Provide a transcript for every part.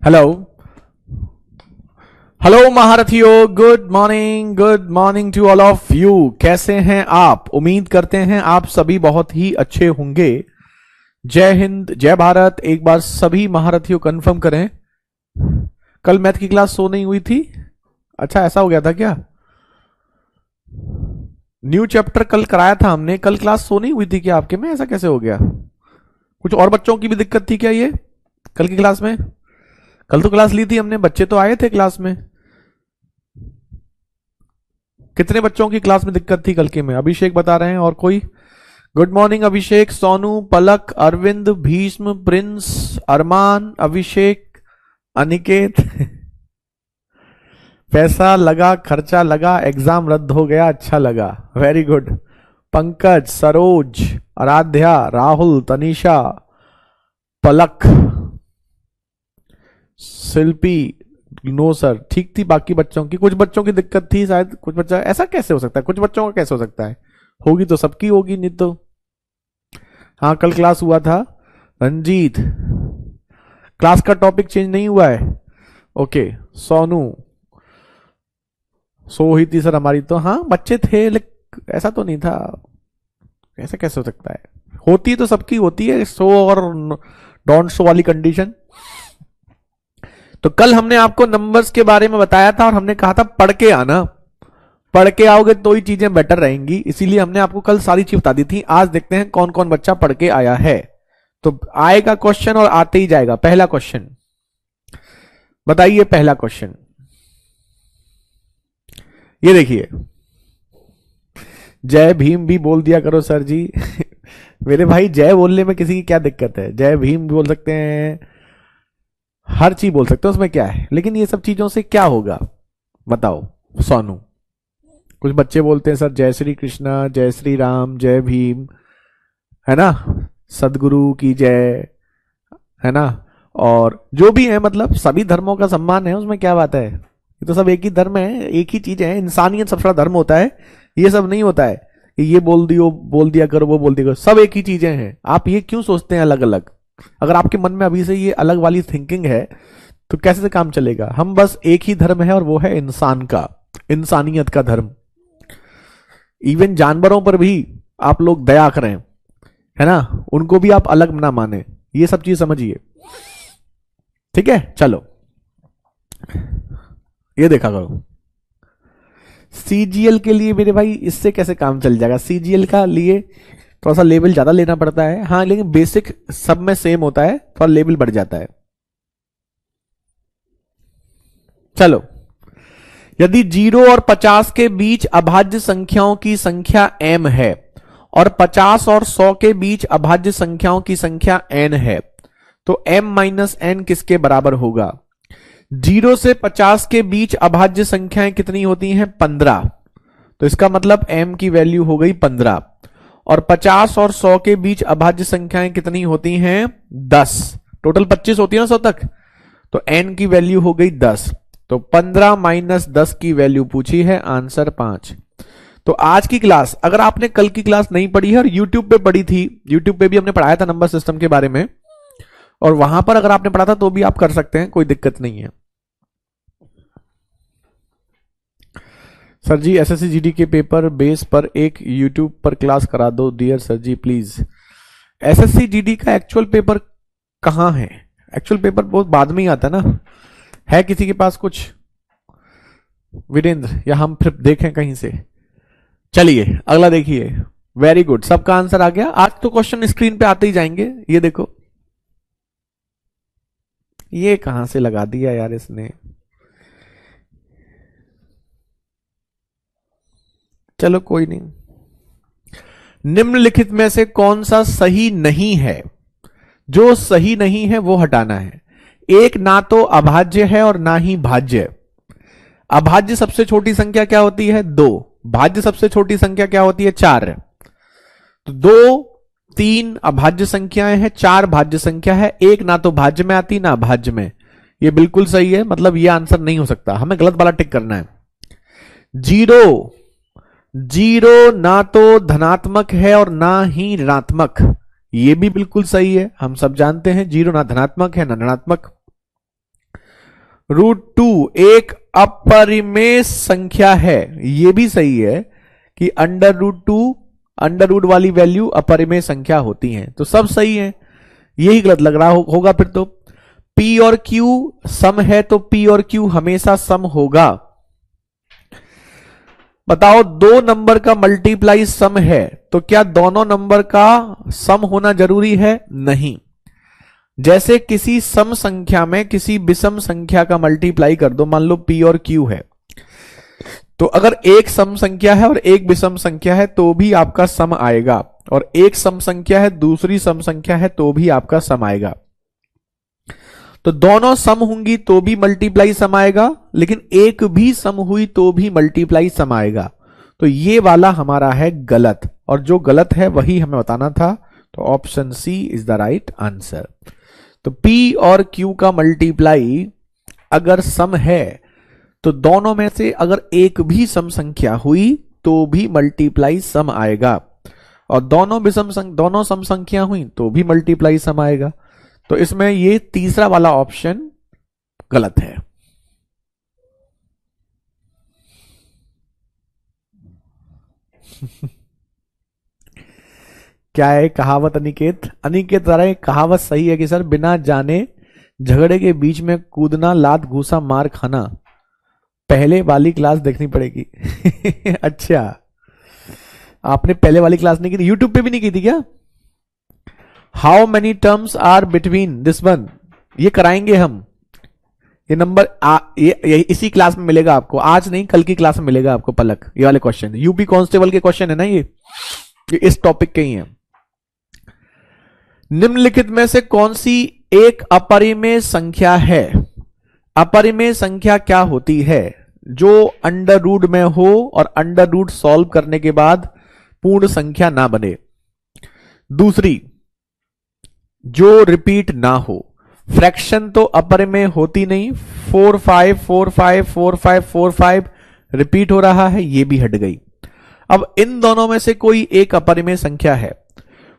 Hello hello महारथियों, good morning to all of you. कैसे हैं आप? उम्मीद करते हैं आप सभी बहुत ही अच्छे होंगे। जय हिंद, जय भारत। एक बार सभी महारथियों कंफर्म करें। कल मैथ की क्लास शो नहीं हुई थी? अच्छा, ऐसा हो गया था क्या? न्यू चैप्टर कल कराया था हमने, कल क्लास शो नहीं हुई थी क्या आपके में? ऐसा कैसे हो गया? कुछ और बच्चों की भी दिक्कत थी क्या ये कल की क्लास में? कल तो क्लास ली थी हमने, बच्चे तो आए थे क्लास में। कितने बच्चों की क्लास में दिक्कत थी कल के में? अभिषेक बता रहे हैं, और कोई? गुड मॉर्निंग अभिषेक, सोनू, पलक, अरविंद, भीष्म, प्रिंस, अरमान, अभिषेक, अनिकेत। पैसा लगा, खर्चा लगा, एग्जाम रद्द हो गया, अच्छा लगा, वेरी गुड। पंकज, सरोज, आराध्या, राहुल, तनीषा, पलक, शिल्पी, नो सर, ठीक थी। बाकी बच्चों की, कुछ बच्चों की दिक्कत थी शायद, कुछ बच्चा, ऐसा कैसे हो सकता है? कुछ बच्चों का कैसे हो सकता है? होगी तो सबकी होगी, नहीं तो। हाँ, कल क्लास हुआ था। रंजीत, क्लास का टॉपिक चेंज नहीं हुआ है? ओके। सोनू, सो हुई थी सर हमारी तो। हाँ, बच्चे थे, लेकिन ऐसा तो नहीं था। ऐसा कैसे हो सकता है? होती तो सबकी होती है, सो और डोंट सो वाली कंडीशन। तो कल हमने आपको नंबर्स के बारे में बताया था और हमने कहा था पढ़ के आना, पढ़ के आओगे तो ही चीजें बेटर रहेंगी, इसीलिए हमने आपको कल सारी चीज बता दी थी। आज देखते हैं कौन कौन बच्चा पढ़ के आया है। तो आएगा क्वेश्चन और आते ही जाएगा। पहला क्वेश्चन बताइए, पहला क्वेश्चन ये देखिए। जय भीम भी बोल दिया करो सर जी। मेरे भाई, जय बोलने में किसी की क्या दिक्कत है? जय भीम भी बोल सकते हैं, हर चीज बोल सकते हो, उसमें क्या है? लेकिन ये सब चीजों से क्या होगा बताओ सोनू? कुछ बच्चे बोलते हैं सर जय श्री कृष्णा, जय श्री राम, जय भीम, है ना, सदगुरु की जय, है ना, और जो भी है, मतलब सभी धर्मों का सम्मान है, उसमें क्या बात है? ये तो सब एक ही धर्म है, एक ही चीज है। इंसानियत सबसे बड़ा धर्म होता है। ये सब नहीं होता है कि ये बोल दिया करो, वो बोल दिया करो, सब एक ही चीजें हैं। आप ये क्यों सोचते हैं अलग अलग? अगर आपके मन में अभी से ये अलग वाली थिंकिंग है तो कैसे से काम चलेगा? हम बस एक ही धर्म है और वो है इंसान का, इंसानियत का धर्म। इवन जानवरों पर भी आप लोग दया करें, है ना, उनको भी आप अलग ना माने। ये सब चीज समझिए, ठीक है? चलो ये देखा करो। सीजीएल के लिए मेरे भाई इससे कैसे काम चल जाएगा? सीजीएल का लिए थोड़ा सा लेवल ज्यादा लेना पड़ता है, हाँ, लेकिन बेसिक सब में सेम होता है, थोड़ा लेवल बढ़ जाता है। चलो, यदि 0 और 50 के बीच अभाज्य संख्याओं की संख्या m है और 50 और 100 के बीच अभाज्य संख्याओं की संख्या n है, तो m माइनस n किसके बराबर होगा? 0 से 50 के बीच अभाज्य संख्याएं कितनी होती हैं? 15। तो इसका मतलब m की वैल्यू हो गई 15। और 50 और 100 के बीच अभाज्य संख्याएं कितनी होती हैं? 10। टोटल 25 होती है ना 100 तक, तो n की वैल्यू हो गई 10। तो 15 माइनस 10 की वैल्यू पूछी है, आंसर 5। तो आज की क्लास, अगर आपने कल की क्लास नहीं पढ़ी है और यूट्यूब पे पढ़ी थी, यूट्यूब पे भी हमने पढ़ाया था नंबर सिस्टम के बारे में, और वहां पर अगर आपने पढ़ा था तो भी आप कर सकते हैं, कोई दिक्कत नहीं है। सर जी, एसएससी जीडी के पेपर बेस पर एक यूट्यूब पर क्लास करा दो dear sir ji please. SSC GD का एक्चुअल पेपर कहां है? एक्चुअल पेपर बहुत बाद में ही आता है ना। है किसी के पास कुछ, वीरेंद्र, या हम फिर देखें कहीं से? चलिए अगला देखिए। वेरी गुड, सबका आंसर आ गया। आज तो क्वेश्चन स्क्रीन पे आते ही जाएंगे। ये देखो, ये कहां से लगा दिया यार इसने? चलो कोई नहीं। निम्नलिखित में से कौन सा सही नहीं है? जो सही नहीं है वो हटाना है। एक ना तो अभाज्य है और ना ही भाज्य। अभाज्य सबसे छोटी संख्या क्या होती है? 2। भाज्य सबसे छोटी संख्या क्या होती है? 4। तो 2, 3 अभाज्य संख्याएं हैं, 4 भाज्य संख्या है, एक ना तो भाज्य में आती ना अभाज्य में। ये बिल्कुल सही है, मतलब ये आंसर नहीं हो सकता, हमें गलत वाला टिक करना है। 0 ना तो धनात्मक है और ना ही ऋणात्मक, ये भी बिल्कुल सही है। हम सब जानते हैं 0 ना धनात्मक है ना ऋणात्मक। √2 एक अपरिमेय संख्या है, यह भी सही है कि √2 अंडर रूट वाली वैल्यू अपरिमेय संख्या होती हैं, तो सब सही है, यही गलत लग रहा होगा फिर तो। P और Q सम है तो P और Q हमेशा सम होगा। बताओ, दो नंबर का मल्टीप्लाई सम है तो क्या दोनों नंबर का सम होना जरूरी है? नहीं। जैसे किसी सम संख्या में किसी विषम संख्या का मल्टीप्लाई कर दो, मान लो P और Q है, तो अगर एक सम संख्या है और एक विषम संख्या है तो भी आपका सम आएगा, और एक सम संख्या है दूसरी सम संख्या है तो भी आपका सम आएगा। तो दोनों सम होंगी तो भी मल्टीप्लाई सम आएगा, लेकिन एक भी सम हुई तो भी मल्टीप्लाई सम आएगा। तो ये वाला हमारा है गलत, और जो गलत है वही हमें बताना था, तो option C is the right answer. तो P और Q का मल्टीप्लाई अगर सम है तो दोनों में से अगर एक भी सम संख्या हुई तो भी मल्टीप्लाई सम आएगा, और दोनों सम संख्या हुई तो भी मल्टीप्लाई सम आएगा। तो इसमें ये तीसरा वाला ऑप्शन गलत है। क्या है कहावत अनिकेत? अनिकेत जरा कहावत सही है कि सर बिना जाने झगड़े के बीच में कूदना, लात घूसा मार खाना, पहले वाली क्लास देखनी पड़ेगी। अच्छा, आपने पहले वाली क्लास नहीं की थी? यूट्यूब पे भी नहीं की थी क्या? How many terms are between this one, ये कराएंगे हम। ये नंबर ये इसी क्लास में मिलेगा आपको, आज नहीं कल की क्लास में मिलेगा आपको पलक, ये वाले क्वेश्चन यूपी कांस्टेबल के क्वेश्चन है ना, ये इस टॉपिक के ही हैं। निम्नलिखित में से कौन सी एक अपरिमेय संख्या है? अपरिमेय संख्या क्या होती है? जो अंडर रूट में हो और अंडर रूट सॉल्व करने के बाद पूर्ण संख्या ना बने। दूसरी, जो रिपीट ना हो। फ्रैक्शन तो अपरिमेय होती नहीं, 4 5 4 5 4 5 4 5 रिपीट हो रहा है, ये भी हट गई। अब इन दोनों में से कोई एक अपरिमेय संख्या है।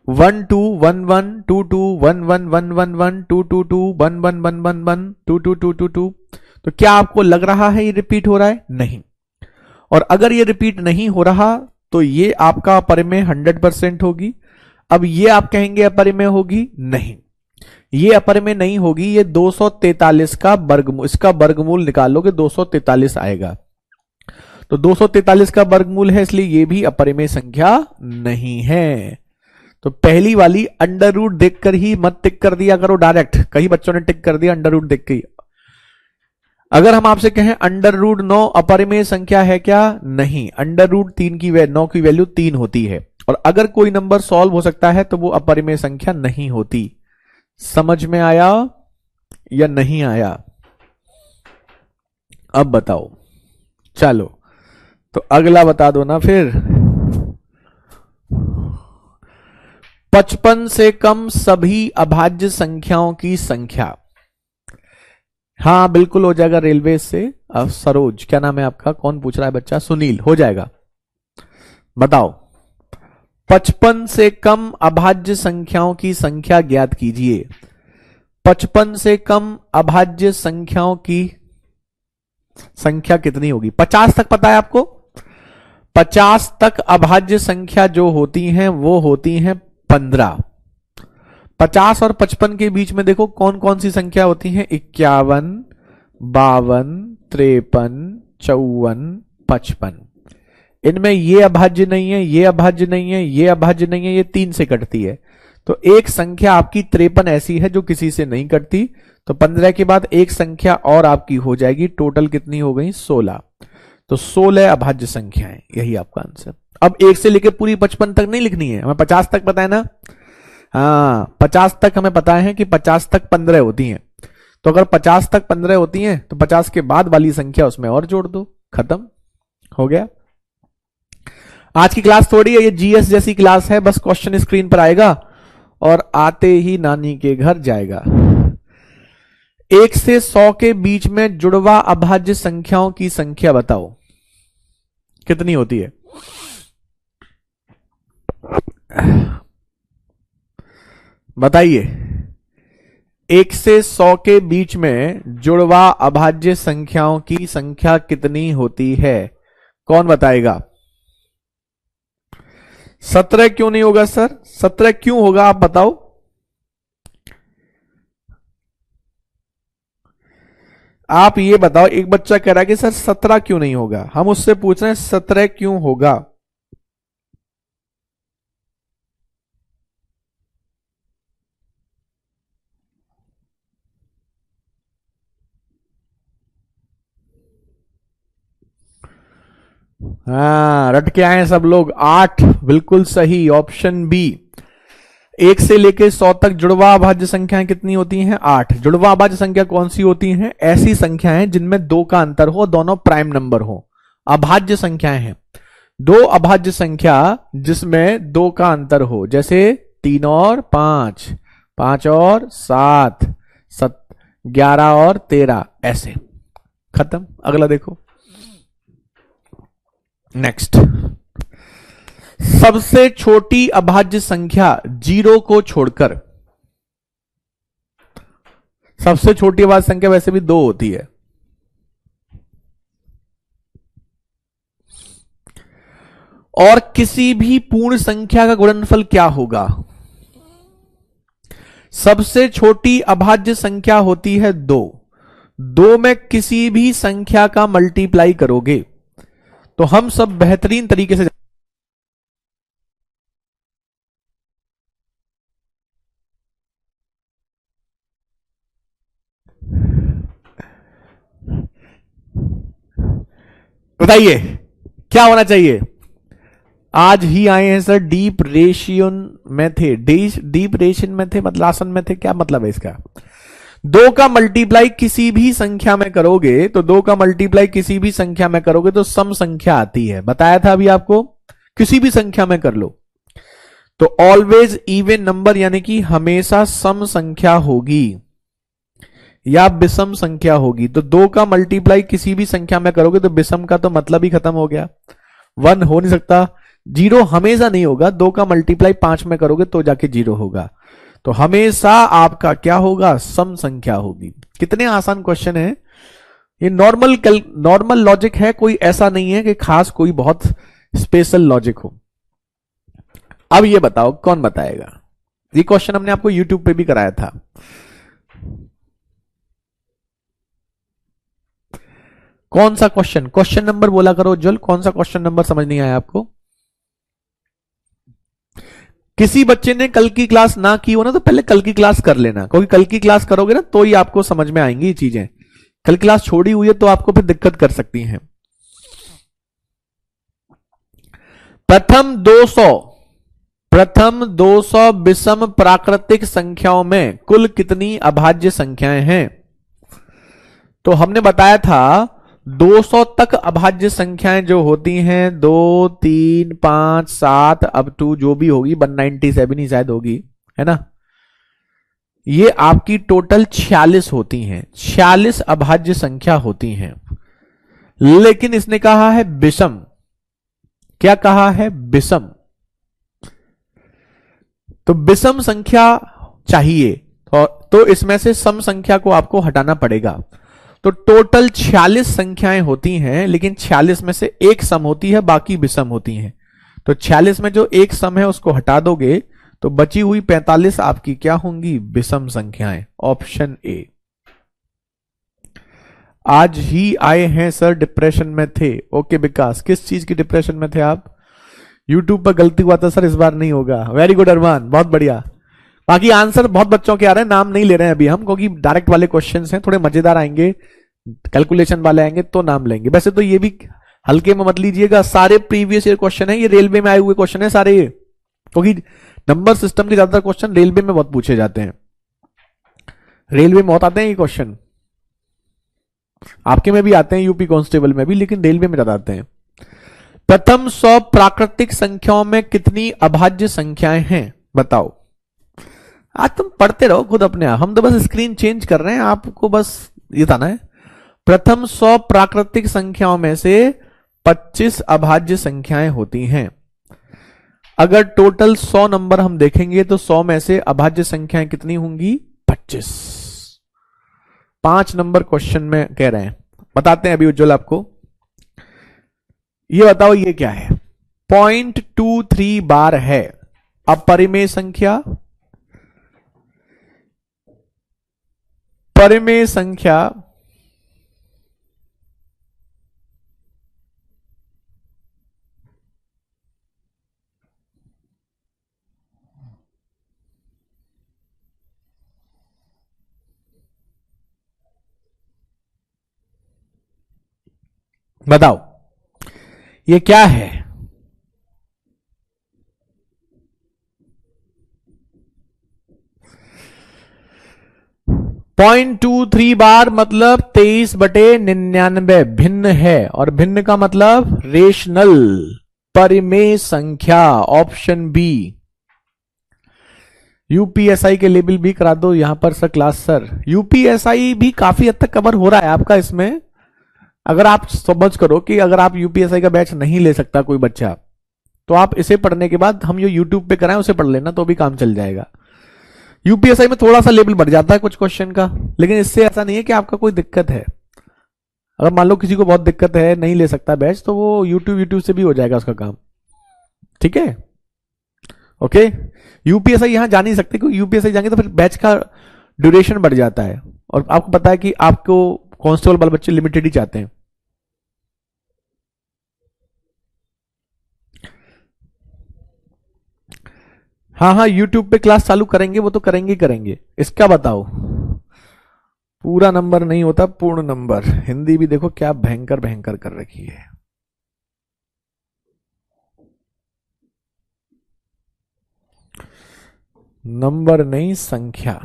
1 2 1 1 2 2 1 1 1 1 1 2 2 2 1 1 1 1 1 2 2 2 2 2। तो क्या आपको लग रहा है ये रिपीट हो रहा है? नहीं। और अगर ये रिपीट नहीं हो रहा तो ये आपका अपरिमेय 100% होगी। अब ये आप कहेंगे अपरिमेय होगी? नहीं, ये अपरिमेय नहीं होगी। ये 243 का वर्गमूल, इसका वर्गमूल निकालोगे 243 आएगा, तो 243 का वर्गमूल है, इसलिए ये भी अपरिमेय संख्या नहीं है। तो पहली वाली अंडर रूट देखकर ही मत टिक कर दिया करो डायरेक्ट, कई बच्चों ने टिक कर दिया अंडर रूट देख के। अगर हम आपसे कहें अंडर रूट 9 अपरिमेय संख्या है क्या? नहीं, अंडर रूट 9 की वैल्यू 3 होती है, और अगर कोई नंबर सॉल्व हो सकता है तो वो अपरिमेय संख्या नहीं होती। समझ में आया या नहीं आया? अब बताओ, चलो तो अगला बता दो ना फिर। 55 से कम सभी अभाज्य संख्याओं की संख्या। हाँ बिल्कुल हो जाएगा, रेलवे से सरोज, क्या नाम है आपका? कौन पूछ रहा है बच्चा? सुनील, हो जाएगा। बताओ, 55 से कम अभाज्य संख्याओं की संख्या ज्ञात कीजिए। 55 से कम अभाज्य संख्याओं की संख्या कितनी होगी? 50 तक पता है आपको? 50 तक अभाज्य संख्या जो होती हैं वो होती हैं 15। 50 और 55 के बीच में देखो कौन कौन सी संख्या होती हैं? 51, 52, 53, 54, 55। इनमें ये अभाज्य नहीं है, ये अभाज्य नहीं है, ये अभाज्य नहीं है, ये 3 से कटती है। तो एक संख्या आपकी 53 ऐसी है जो किसी से नहीं कटती, तो 15 के बाद एक संख्या और आपकी हो जाएगी, टोटल कितनी हो गई? 16। तो 16 अभाज्य संख्याएं, यही आपका आंसर। अब 1 से लेकर पूरी 55 तक नहीं लिखनी है, हमें 50 तक पता है ना। हाँ, 50 तक हमें पता है कि 50 तक 15 होती हैं, तो अगर 50 तक 15 होती हैं तो 50 के बाद वाली संख्या उसमें और जोड़ दो, खत्म हो गया। आज की क्लास थोड़ी है, ये जीएस जैसी क्लास है, बस क्वेश्चन स्क्रीन पर आएगा और आते ही नानी के घर जाएगा। 1 से 100 के बीच में जुड़वा अभाज्य संख्याओं की संख्या बताओ, कितनी होती है? बताइए। 1 से 100 के बीच में जुड़वा अभाज्य संख्याओं की संख्या कितनी होती है? कौन बताएगा? 17 क्यों नहीं होगा सर? 17 क्यों होगा आप बताओ। आप ये बताओ, एक बच्चा कह रहा है कि सर 17 क्यों नहीं होगा, हम उससे पूछ रहे हैं 17 क्यों होगा? हाँ, रट के आए हैं सब लोग। 8 बिल्कुल सही, ऑप्शन बी। 1 से लेकर 100 तक जुड़वा अभाज्य संख्याएं कितनी होती हैं? 8। जुड़वा अभाज्य संख्या कौन सी होती हैं? ऐसी संख्याएं जिनमें 2 का अंतर हो, दोनों प्राइम नंबर हो, अभाज्य संख्याएं हैं। 2 अभाज्य संख्या जिसमें 2 का अंतर हो, जैसे 3 और 5, 5 और 7, 11 और 13, ऐसे। खत्म। अगला देखो, नेक्स्ट। सबसे छोटी अभाज्य संख्या 0 को छोड़कर, सबसे छोटी अभाज्य संख्या वैसे भी 2 होती है, और किसी भी पूर्ण संख्या का गुणनफल क्या होगा? सबसे छोटी अभाज्य संख्या होती है 2। 2 में किसी भी संख्या का मल्टीप्लाई करोगे तो हम सब बेहतरीन तरीके से बताइए क्या होना चाहिए? आज ही आए हैं सर, डीप रेशियन में थे, डीप रेशियन में थे, मतलब आसन में थे, क्या मतलब है इसका? 2 का मल्टीप्लाई किसी भी संख्या में करोगे तो 2 का मल्टीप्लाई किसी भी संख्या में करोगे तो सम संख्या आती है, बताया था अभी आपको। किसी भी संख्या में कर लो तो ऑलवेज इवन नंबर, यानी कि हमेशा सम संख्या होगी या विषम संख्या होगी। तो 2 का मल्टीप्लाई किसी भी संख्या में करोगे तो विषम का तो मतलब ही खत्म हो गया, 1 हो नहीं सकता। 0 हमेशा नहीं होगा, 2 का मल्टीप्लाई 5 में करोगे तो जाके 0 होगा। तो हमेशा आपका क्या होगा? सम संख्या होगी। कितने आसान क्वेश्चन है ये, नॉर्मल लॉजिक है, कोई ऐसा नहीं है कि खास कोई बहुत स्पेशल लॉजिक हो। अब ये बताओ कौन बताएगा? ये क्वेश्चन हमने आपको यूट्यूब पे भी कराया था। कौन सा क्वेश्चन? क्वेश्चन नंबर बोला करो उज्जवल, कौन सा क्वेश्चन नंबर समझ नहीं आया आपको? किसी बच्चे ने कल की क्लास ना की हो ना तो पहले कल की क्लास कर लेना, क्योंकि कल की क्लास करोगे ना तो ही आपको समझ में आएंगी ये चीजें। कल क्लास छोड़ी हुई है तो आपको फिर दिक्कत कर सकती हैं। प्रथम 200 विषम प्राकृतिक संख्याओं में कुल कितनी अभाज्य संख्याएं हैं? तो हमने बताया था 200 तक अभाज्य संख्याएं जो होती हैं, 2, 3, 5, 7 अप टू जो भी होगी 197 ही शायद होगी, है ना? ये आपकी टोटल 46 होती हैं, 46 अभाज्य संख्या होती हैं। लेकिन इसने कहा है विषम। क्या कहा है? विषम। तो विषम संख्या चाहिए तो इसमें से सम संख्या को आपको हटाना पड़ेगा। तो टोटल 46 संख्याएं होती हैं, लेकिन 46 में से एक सम होती है, बाकी विषम होती हैं। तो 46 में जो एक सम है उसको हटा दोगे तो बची हुई 45 आपकी क्या होंगी? विषम संख्याएं। Option A. आज ही आए हैं सर, डिप्रेशन में थे। ओके विकास, किस चीज की डिप्रेशन में थे आप? यूट्यूब पर गलती हुआ था सर, इस बार नहीं होगा। वेरी गुड अरमान, बहुत बढ़िया। बाकी आंसर बहुत बच्चों के आ रहे हैं, नाम नहीं ले रहे हैं अभी हम, क्योंकि डायरेक्ट वाले क्वेश्चंस हैं, थोड़े मजेदार आएंगे, कैलकुलेशन वाले आएंगे तो नाम लेंगे। वैसे तो ये भी हल्के में मत लीजिएगा, सारे प्रीवियस ईयर क्वेश्चन है, ये रेलवे में आए हुए क्वेश्चन है सारे ये, क्योंकि नंबर सिस्टम के ज्यादातर क्वेश्चन रेलवे में बहुत पूछे जाते हैं। रेलवे में बहुत आते हैं ये क्वेश्चन, आपके में भी आते हैं, यूपी कांस्टेबल में भी, लेकिन रेलवे में ज्यादा आते हैं। प्रथम 100 प्राकृतिक संख्याओं में कितनी अभाज्य संख्याएं हैं? बताओ। आज तुम पढ़ते रहो खुद अपने आप, हम तो बस स्क्रीन चेंज कर रहे हैं, आपको बस ये बताना है। प्रथम 100 प्राकृतिक संख्याओं में से 25 अभाज्य संख्याएं होती हैं। अगर टोटल 100 नंबर हम देखेंगे तो 100 में से अभाज्य संख्याएं कितनी होंगी? 25। 5 नंबर क्वेश्चन में कह रहे हैं, बताते हैं अभी उज्जवल आपको। ये बताओ ये क्या है। 0.23 बार है अपरिमेय संख्या। परिमेय संख्या बताओ ये क्या है। 0.23 बार मतलब 23/99 भिन्न है, और भिन्न का मतलब रेशनल, परिमेय संख्या, ऑप्शन बी। यूपीएसआई के लेवल भी करा दो यहां पर सर, क्लास सर। यूपीएसआई भी काफी हद तक कवर हो रहा है आपका इसमें। अगर आप समझ करो कि अगर आप यूपीएसआई का बैच नहीं ले सकता कोई बच्चा, तो आप इसे पढ़ने के बाद हम जो यूट्यूब पे कराएं उसे पढ़ लेना, तो भी काम चल जाएगा। यूपीएसआई में थोड़ा सा लेवल बढ़ जाता है कुछ क्वेश्चन का, लेकिन इससे ऐसा नहीं है कि आपका कोई दिक्कत है। अगर मान लो किसी को बहुत दिक्कत है, नहीं ले सकता बैच, तो वो यूट्यूब से भी हो जाएगा उसका काम। ठीक है, ओके। यूपीएसआई यहां जा नहीं सकते, क्योंकि यूपीएसआई जाएंगे तो फिर बैच का ड्यूरेशन बढ़ जाता है, और आपको पता है कि आपको कांस्टेबल वाले बच्चे लिमिटेड ही चाहते हैं। हाँ हाँ, यूट्यूब पे क्लास चालू करेंगे, वो तो करेंगे ही करेंगे। इसका बताओ, पूरा नंबर नहीं होता पूर्ण नंबर। हिंदी भी देखो क्या भयंकर भयंकर कर रखी है। नंबर नहीं, संख्या।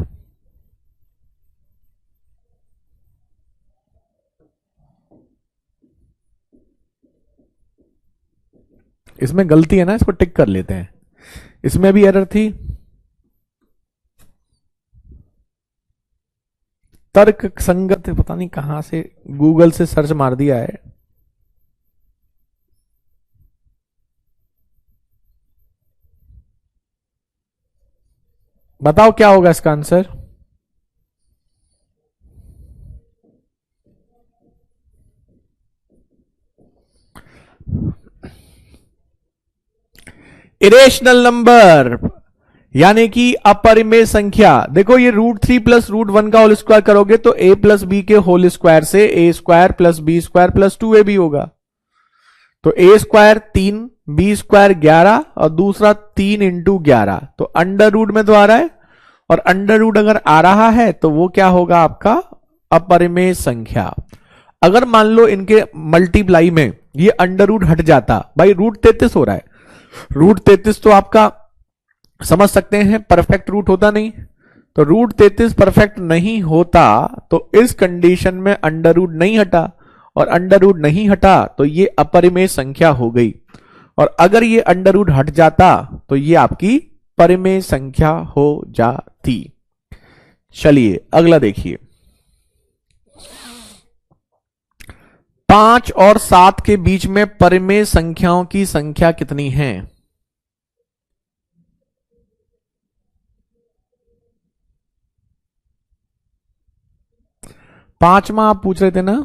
इसमें गलती है ना, इसको टिक कर लेते हैं। इसमें भी एरर थी। तर्क संगत, पता नहीं कहां से गूगल से सर्च मार दिया है। बताओ क्या होगा इसका आंसर। इरेशनल नंबर यानी कि अपरिमेय संख्या। देखो ये √3 प्लस √1 का होल स्क्वायर करोगे तो a प्लस बी के होल स्क्वायर से a square plus B square plus 2ab होगा। तो a स्क्वायर 3, b स्क्वायर 11 और दूसरा 3 इंटू 11, तो अंडर रूट में तो आ रहा है, और अंडर रूट अगर आ रहा है तो वो क्या होगा आपका अपरिमेय संख्या। अगर मान लो इनके मल्टीप्लाई में ये अंडर रूट हट जाता, भाई √33 हो रहा है, √33 तो आपका समझ सकते हैं परफेक्ट रूट होता नहीं, तो √33 परफेक्ट नहीं होता, तो इस कंडीशन में अंडर रूट नहीं हटा, और अंडर रूट नहीं हटा तो ये अपरिमेय संख्या हो गई। और अगर ये अंडर रूट हट जाता तो ये आपकी परिमेय संख्या हो जाती। चलिए अगला देखिए। 5 और 7 के बीच में परिमेय संख्याओं की संख्या कितनी है। पांचवा आप पूछ रहे थे ना।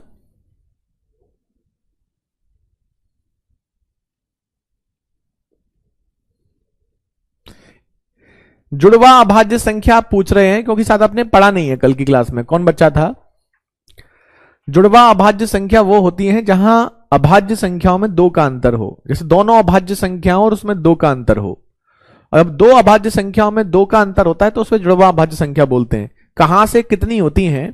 जुड़वा अभाज्य संख्या आप पूछ रहे हैं, क्योंकि शायद आपने पढ़ा नहीं है कल की क्लास में। कौन बच्चा था। जुड़वा अभाज्य संख्या वो होती है जहां अभाज्य संख्याओं में 2 का अंतर हो, जैसे दोनों अभाज्य संख्याओं और उसमें 2 का अंतर हो। और अब 2 अभाज्य संख्याओं में 2 का अंतर होता है तो उसमें जुड़वा अभाज्य संख्या बोलते हैं। कहां से कितनी होती हैं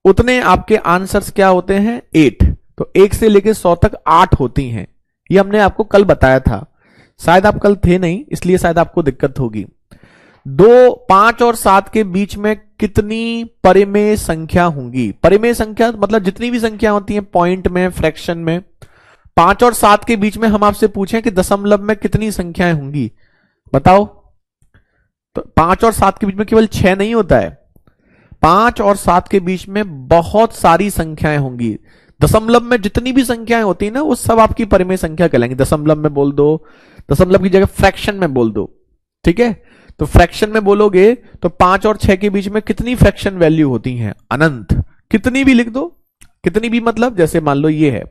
उतने आपके आंसर्स क्या होते हैं 8। तो 1 से लेकर 100 तक 8 होती हैं। ये हमने आपको कल बताया था, शायद आप कल थे नहीं इसलिए शायद आपको दिक्कत होगी। 2, 5 और 7 के बीच में कितनी परिमेय संख्या होंगी। परिमेय संख्या मतलब जितनी भी संख्या होती है पॉइंट में, फ्रैक्शन में। 5 और 7 के बीच में हम आपसे पूछें कि दशमलव में कितनी संख्याएं होंगी, बताओ। तो 5 और 7 के बीच में केवल 6 नहीं होता है, 5 और 7 के बीच में बहुत सारी संख्याएं होंगी। दशमलव में जितनी भी संख्याएं होती है ना वो सब आपकी परिमेय संख्या कहलाएंगी। दशमलव में बोल दो, दशमलव की जगह फ्रैक्शन में बोल दो, ठीक है। तो फ्रैक्शन में बोलोगे तो 5 और 6 के बीच में कितनी फ्रैक्शन वैल्यू होती हैं? अनंत। कितनी भी लिख दो, कितनी भी मतलब जैसे मान लो ये है,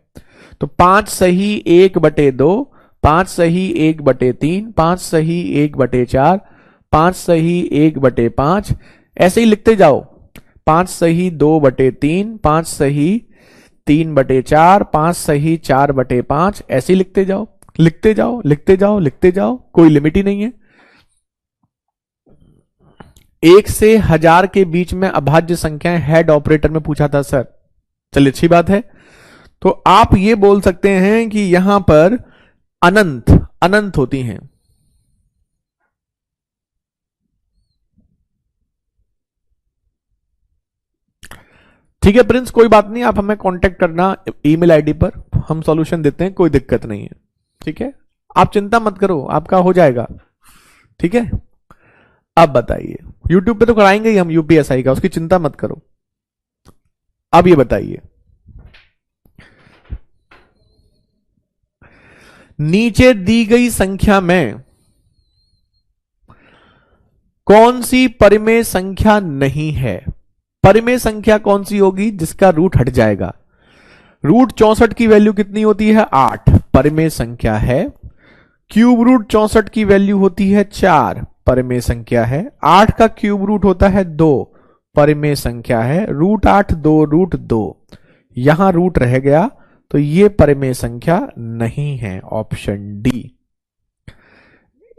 तो 5 सही 1/2, 5 सही 1/3, 5 सही 1/4, 5 सही 1/5, ऐसे ही लिखते जाओ। 5 सही 2/3, 5 सही 3/4, 5 सही 4/5, ऐसे ही लिखते जाओ, लिखते जाओ, लिखते जाओ, लिखते जाओ, कोई लिमिट ही नहीं है। 1 से 1000 के बीच में अभाज्य संख्याएं हेड ऑपरेटर में पूछा था सर। चलिए अच्छी बात है। तो आप ये बोल सकते हैं कि यहां पर अनंत अनंत होती हैं। ठीक है प्रिंस, कोई बात नहीं, आप हमें कांटेक्ट करना ईमेल आईडी पर, हम सॉल्यूशन देते हैं, कोई दिक्कत नहीं है। ठीक है, आप चिंता मत करो, आपका हो जाएगा। ठीक है, अब बताइए, यूट्यूब पे तो कराएंगे ही हम यूपीएसआई का, उसकी चिंता मत करो। अब ये बताइए, नीचे दी गई संख्या में कौन सी परिमेय संख्या नहीं है? परिमेय संख्या कौन सी होगी जिसका रूट हट जाएगा? रूट 64 की वैल्यू कितनी होती है? 8, परिमेय संख्या है। क्यूब रूट 64 की वैल्यू होती है 4, परिमेय संख्या है। 8 का क्यूब रूट होता है 2, परिमेय संख्या है। रूट 8 2√2, यहां रूट रह गया, तो ये परिमेय संख्या नहीं है, ऑप्शन डी।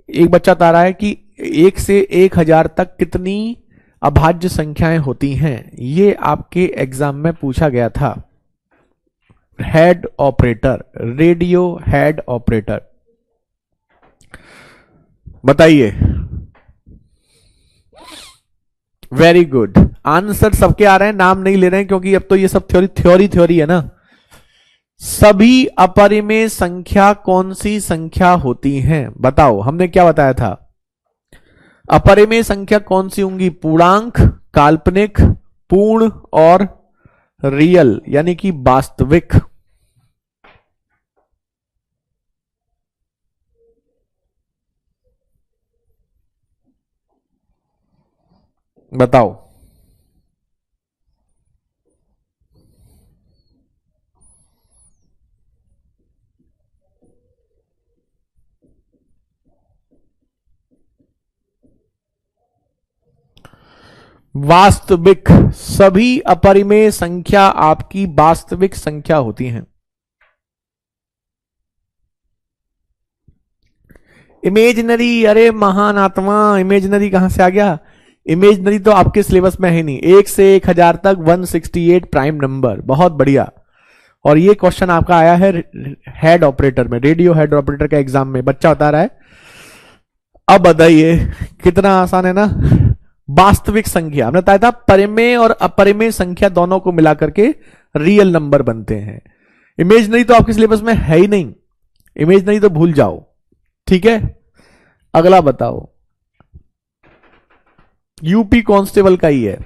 एक बच्चा बता रहा है कि 1 से 1000 तक कितनी अभाज्य संख्याएं होती हैं? ये आपके एग्जाम में पूछा गया था। Head operator, radio head operator, बताइए। वेरी गुड, आंसर सबके आ रहे हैं, नाम नहीं ले रहे हैं क्योंकि अब तो ये सब थ्योरी है ना। सभी अपरिमेय संख्या कौन सी संख्या होती हैं? बताओ, हमने क्या बताया था? अपरिमेय संख्या कौन सी होंगी? पूर्णांक, काल्पनिक, पूर्ण और रियल यानी कि वास्तविक। बताओ। वास्तविक, सभी अपरिमेय संख्या आपकी वास्तविक संख्या होती हैं। इमेजिनरी, अरे महान आत्मा, इमेजिनरी कहां से आ गया? इमेजिनरी तो आपके सिलेबस में है नहीं। 1 से 1000 तक 168 प्राइम नंबर, बहुत बढ़िया। और ये क्वेश्चन आपका आया है हेड ऑपरेटर में, रेडियो हेड ऑपरेटर का एग्जाम में, बच्चा बता रहा है। अब बताइए, कितना आसान है ना। वास्तविक संख्या हमने बताया था, परिमेय और अपरिमेय संख्या दोनों को मिलाकर के रियल नंबर बनते हैं। इमेजिनरी तो आपके सिलेबस में है ही नहीं, इमेजिनरी तो भूल जाओ। ठीक है, अगला बताओ। यूपी कांस्टेबल का ही है,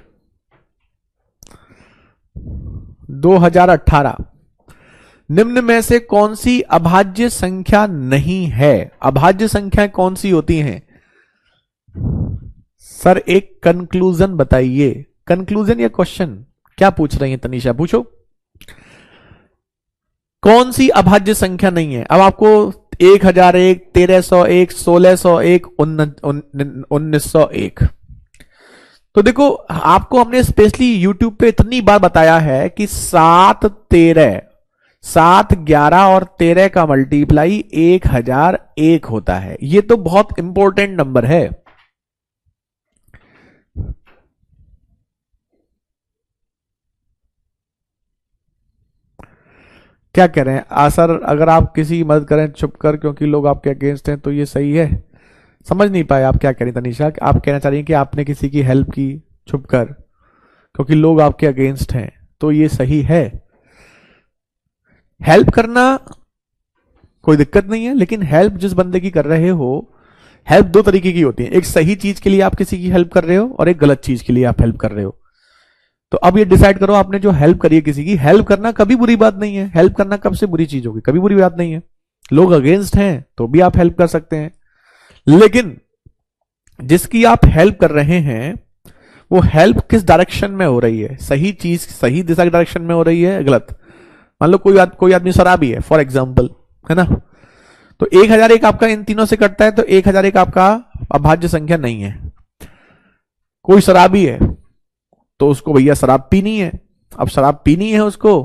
2018। निम्न में से कौन सी अभाज्य संख्या नहीं है? अभाज्य संख्या कौन सी होती हैं? सर एक कंक्लूजन बताइए। कंक्लूजन या क्वेश्चन क्या पूछ रही है तनीषा? पूछो, कौन सी अभाज्य संख्या नहीं है? अब आपको 1001, 1301, 1601, 1901। तो देखो, आपको हमने स्पेशली यूट्यूब पे इतनी बार बताया है कि 7, 13, 7, 11 और 13 का मल्टीप्लाई 1001 होता है। ये तो बहुत इंपॉर्टेंट नंबर है। क्या कह रहे हैं सर? अगर आप किसी की मदद करें चुप कर, क्योंकि लोग आपके अगेंस्ट हैं, तो ये सही है? समझ नहीं पाए आप क्या कह रही तनीषा? आप कहना चाह रही हैं कि आपने किसी की हेल्प की छुप कर क्योंकि लोग आपके अगेंस्ट हैं, तो ये सही है? हेल्प करना कोई दिक्कत नहीं है, लेकिन हेल्प जिस बंदे की कर रहे हो, हेल्प दो तरीके की होती है। एक सही चीज के लिए आप किसी की हेल्प कर रहे हो और एक गलत चीज के लिए आप हेल्प कर रहे हो। तो अब ये डिसाइड करो, आपने जो हेल्प करी है किसी की, हेल्प करना कभी बुरी बात नहीं है। हेल्प करना कब से बुरी चीज होगी? कभी बुरी बात नहीं है। लोग अगेंस्ट हैं तो भी आप हेल्प कर सकते हैं, लेकिन जिसकी आप हेल्प कर रहे हैं वो हेल्प किस डायरेक्शन में हो रही है, सही चीज सही दिशा की डायरेक्शन में हो रही है, गलत। मान लो कोई आदमी शराबी है फॉर एग्जाम्पल, है ना, तो 1001 आपका इन तीनों से कटता है, तो 1001 आपका अभाज्य संख्या नहीं है। कोई शराबी है तो उसको भैया शराब पीनी है, अब शराब पीनी है उसको,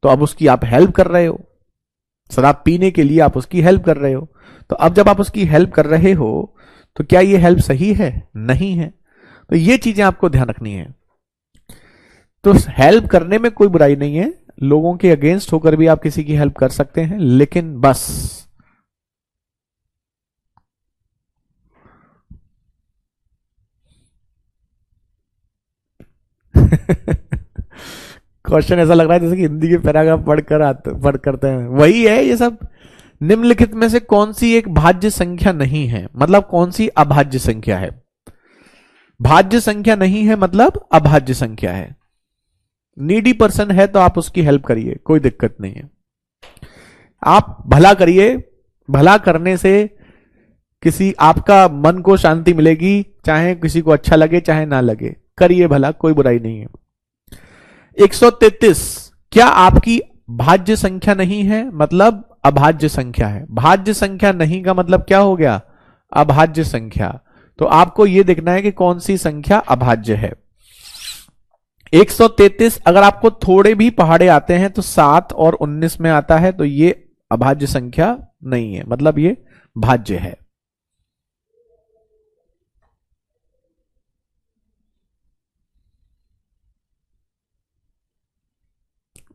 तो अब उसकी आप हेल्प कर रहे हो, शराब पीने के लिए आप उसकी हेल्प कर रहे हो। तो अब जब आप उसकी हेल्प कर रहे हो तो क्या ये हेल्प सही है? नहीं है। तो ये चीजें आपको ध्यान रखनी है। तो हेल्प करने में कोई बुराई नहीं है, लोगों के अगेंस्ट होकर भी आप किसी की हेल्प कर सकते हैं, लेकिन बस क्वेश्चन ऐसा लग रहा है जैसे कि हिंदी के पैराग्राफ पढ़ करते हैं, वही है ये सब। निम्नलिखित में से कौन सी एक भाज्य संख्या नहीं है, मतलब कौन सी अभाज्य संख्या है? भाज्य संख्या नहीं है मतलब अभाज्य संख्या है। नीडी पर्सन है तो आप उसकी हेल्प करिए, कोई दिक्कत नहीं है। आप भला करिए, भला करने से किसी आपका मन को शांति मिलेगी, चाहे किसी को अच्छा लगे चाहे ना लगे, करिए भला, कोई बुराई नहीं है। 133 क्या आपकी भाज्य संख्या नहीं है? मतलब अभाज्य संख्या है। भाज्य संख्या नहीं का मतलब क्या हो गया? अभाज्य संख्या। तो आपको यह देखना है कि कौन सी संख्या अभाज्य है। 133 अगर आपको थोड़े भी पहाड़े आते हैं तो 7 और 19 में आता है, तो ये अभाज्य संख्या नहीं है, मतलब ये भाज्य है।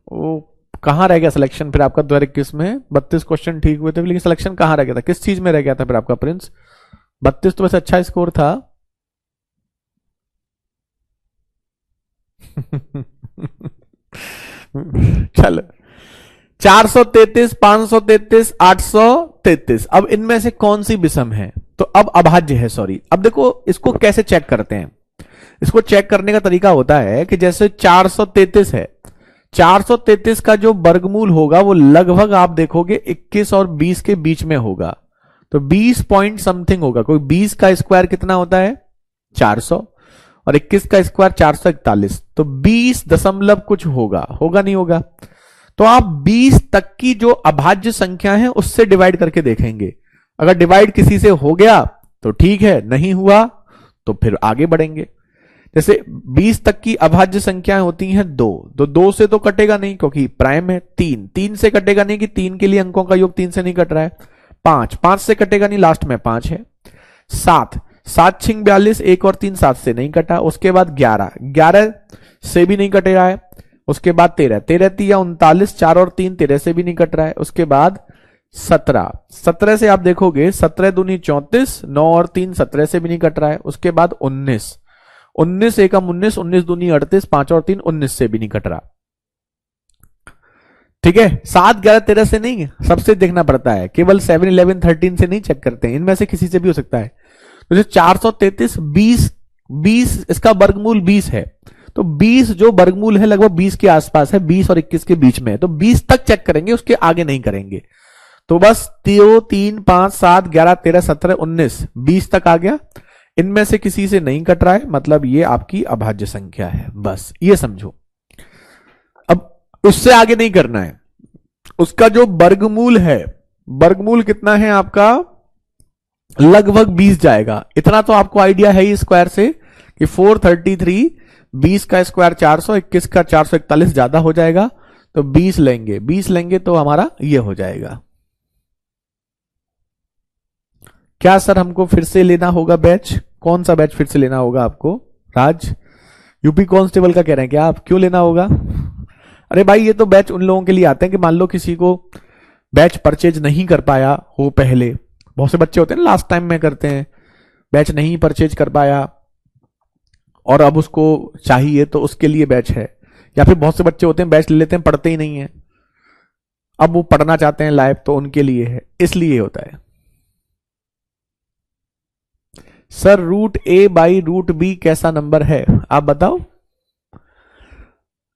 वो कहां रह गया सिलेक्शन फिर आपका 2021 में? 32 क्वेश्चन ठीक हुए थे, लेकिन सिलेक्शन कहां रह गया था, किस चीज में रह गया था फिर आपका प्रिंस? 32 तो वैसे अच्छा स्कोर था। चलो 433, 533, 833, अब इनमें से कौन सी विषम है? तो अब अभाज्य है, सॉरी। अब देखो इसको कैसे चेक करते हैं। इसको चेक करने का तरीका होता है कि जैसे 433 है, 433 का जो वर्गमूल होगा वो लगभग आप देखोगे 21 और 20 के बीच में होगा, तो 20 पॉइंट समथिंग होगा। कोई 20 का स्क्वायर कितना होता है? 400, और 21 का स्क्वायर 441, तो 20 दशमलव कुछ होगा, होगा नहीं होगा? तो आप 20 तक की जो अभाज्य संख्या है उससे डिवाइड करके देखेंगे। अगर डिवाइड किसी से हो गया तो ठीक है, नहीं हुआ तो फिर आगे बढ़ेंगे। जैसे 20 तक की अभाज्य संख्याएं होती हैं 2, तो 2 से तो कटेगा नहीं क्योंकि प्राइम है। 3 से कटेगा नहीं कि 3 के लिए अंकों का योग 3 से नहीं कट रहा है। 5 से कटेगा नहीं, लास्ट में 5 है। 7 6 42, 1 और 3 7 से नहीं कटा। उसके बाद 11 से भी नहीं कटे रहा है। उसके बाद 13 39, 4 और 3 13 से भी नहीं कट रहा है। उसके बाद 17 से आप देखोगे 17 दूनी 34, 9 और 3 17 से भी नहीं कट रहा है। उसके बाद 19 एकम 19, 19 दूनी 38, 5 और 3 19 से भी नहीं कट रहा। ठीक है, 7 11 13 से नहीं, सबसे देखना पड़ता है, केवल 7 11 13 से नहीं चेक करते हैं, इनमें से किसी से भी हो सकता है। तो 433 20 इसका वर्गमूल 20 है, तो 20 जो वर्गमूल है लगभग 20 के आसपास है, 20 और 21 के बीच में है, तो 20 तक चेक करेंगे, उसके आगे नहीं करेंगे। तो बस 2 3 5 7 11 13 17 19 20 तक आ गया, इनमें से किसी से नहीं कट रहा है, मतलब ये आपकी अभाज्य संख्या है, बस ये समझो। अब उससे आगे नहीं करना है। उसका जो वर्गमूल है, वर्गमूल कितना है आपका? लगभग 20 जाएगा। इतना तो आपको आइडिया है ही स्क्वायर से कि 433, 20 का स्क्वायर 400, 21 का 441 ज्यादा हो जाएगा, तो 20 लेंगे तो हमारा ये हो जाएगा। क्या सर हमको फिर से लेना होगा बैच? कौन सा बैच फिर से लेना होगा आपको? राज यूपी कांस्टेबल का कह रहे हैं क्या आप? क्यों लेना होगा? अरे भाई ये तो बैच उन लोगों के लिए आते हैं कि मान लो किसी को बैच परचेज नहीं कर पाया हो, पहले बहुत से बच्चे होते हैं लास्ट टाइम में करते हैं, बैच नहीं परचेज कर पाया और अब उसको चाहिए, तो उसके लिए बैच है। या फिर बहुत से बच्चे होते हैं बैच ले लेते हैं, पढ़ते ही नहीं है, अब वो पढ़ना चाहते हैं लाइव, तो उनके लिए है, इसलिए होता है। सर √a/√b कैसा नंबर है आप बताओ,